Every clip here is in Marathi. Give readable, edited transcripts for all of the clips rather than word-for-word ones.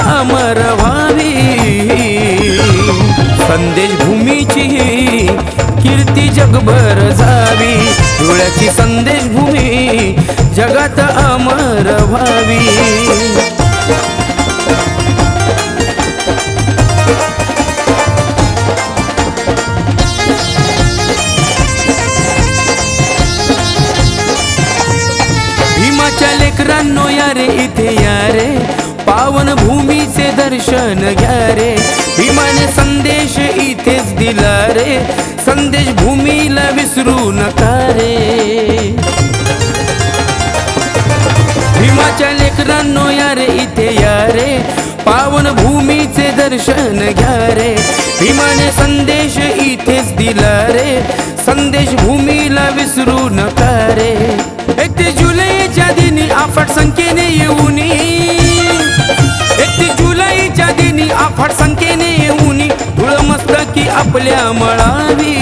अमर व्हावी. संदेश भूमीची कीर्ती जगभर जावी. धुळ्याची संदेश भूमी जगात अमर व्हावी. भीमाच्या लेकरांनो या रे इथे या रे, पावन भूमीचे दर्शन घ्या रे. भीमाने संदेश इथेच दिला रे, संदेश भूमीला विसरू नका रे. भीमाच्या लेकरांनो या रे इथे या रे, पावन भूमीचे दर्शन घ्या रे. भीमाने संदेश इथेच दिला रे, संदेश भूमीला विसरू नका रे. 31 जुलैच्या दिनी अफाट संख्येने येऊनी, 31 जुलैच्या दिनी अफाट संख्येने येऊनी, धूळ मस्तकी आपल्या मळावी.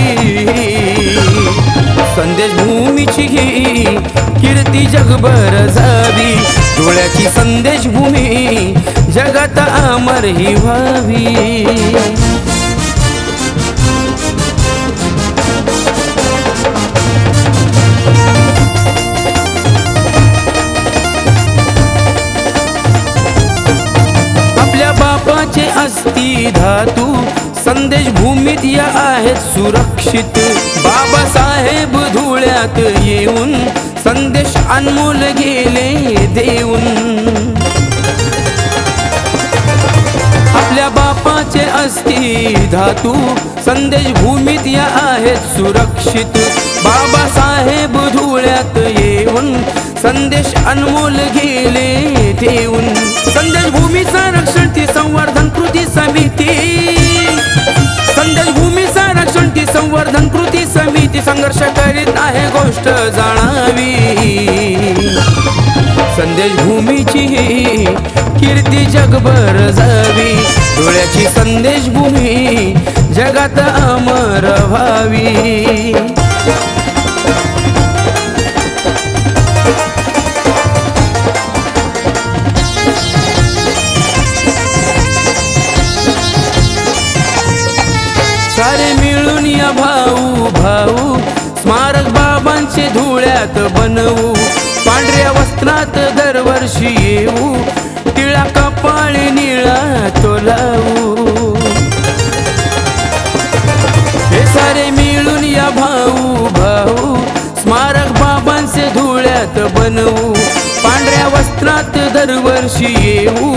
संदेश भूमीची कीर्ती जगभर जावी. धुळ्याची संदेश भूमी जगात अमर ही व्हावी. बापाचे अस्ति धातू संदेश भूमीत या आहेत सुरक्षित. बाबासाहेब धुळ्यात येऊन संदेश अनमोल गेले देऊन. आपल्या बापाचे अस्ति धातू संदेश भूमीत या आहेत सुरक्षित. बाबासाहेब धुळ्यात येऊन संदेश अनमोल गेले देऊन. संदेश भूमीचा रक्षण ती संवर्धन कृती समिती, संदेश भूमीचा रक्षण ती संवर्धन कृती समिती संघर्ष करीत आहे गोष्ट जाणावी. संदेश भूमीची कीर्ती जगभर जावी. धुळ्याची संदेश भूमी जगात अमर व्हावी. सारे मिळून या भाऊ भाऊ स्मारक बाबांचे धुळ्यात बनवू. पांढऱ्या वस्त्रात दरवर्षी येऊ, टिळा कपाळी निळा तो लावू. हे सारे मिळून या भाऊ भाऊ स्मारक बाबांचे धुळ्यात बनवू. पांढऱ्या वस्त्रात दरवर्षी येऊ,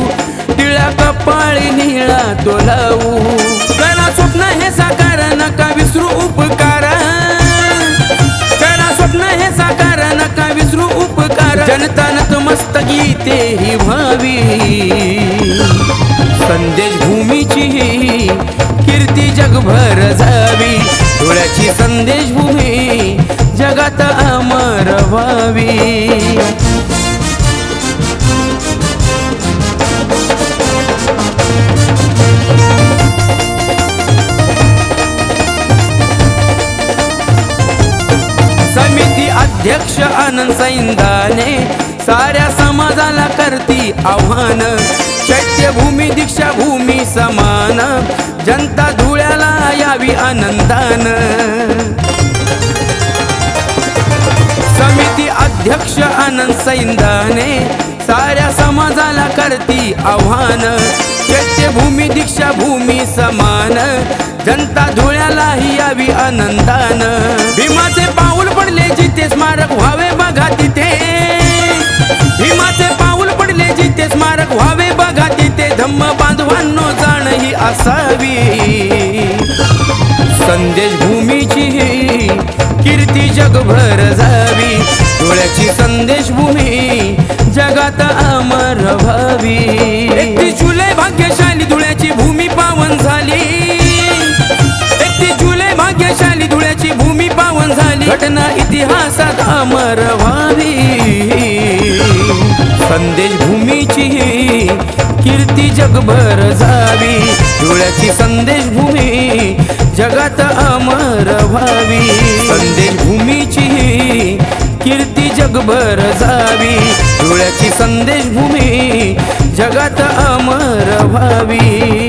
टिळा कपाळी निळा तो लावू. करा स्वप्न हे साकार नका विसरू उपकार, करा स्वप्न हे साकार नका विसरू उपकार. जनता नतमस्तकी तेही व्हावी. संदेश भूमीची कीर्ती जगभर जावी. धुळ्याची संदेश भूमी जगात अमर व्हावी. समिती अध्यक्ष आनंद सैंदाने साऱ्या समाजाला करती आव्हान. चैत्यभूमी दीक्षाभूमी समान, जनता धुळ्याला यावी आनंदान. समिती अध्यक्ष आनंद सैंदाने साऱ्या समाजाला करती आव्हान. चैत्यभूमी दीक्षाभूमी समान, जनता धुळ्यालाही यावी आनंदान. भीमाचे पाऊल पडले जिथे स्मारक व्हावे बघा तिथे, भीमाचे पाऊल पडले जिथे स्मारक व्हावे बघा तिथे. धम्म बांधवांनो जाण ही असावी. संदेश भूमीची कीर्ती जगभर जावी. धुळ्याची संदेश भूमी जगात अमर व्हावी. 31 जुलै भाग्यशाली धुळ्याची भूमी पावन झाली. 31 जुलै भाग्यशाली धुळ्याची भूमी पावन झाली. घटना इतिहासात अमर व्हावी. संदेश भूमीची कीर्ती जगभर जावी. धुळ्याची संदेश भूमी जगात अमर व्हावी. संदेश भूमीची कीर्ती जगभर जावी. धुळ्याची संदेश भूमी जगात अमर व्हावी.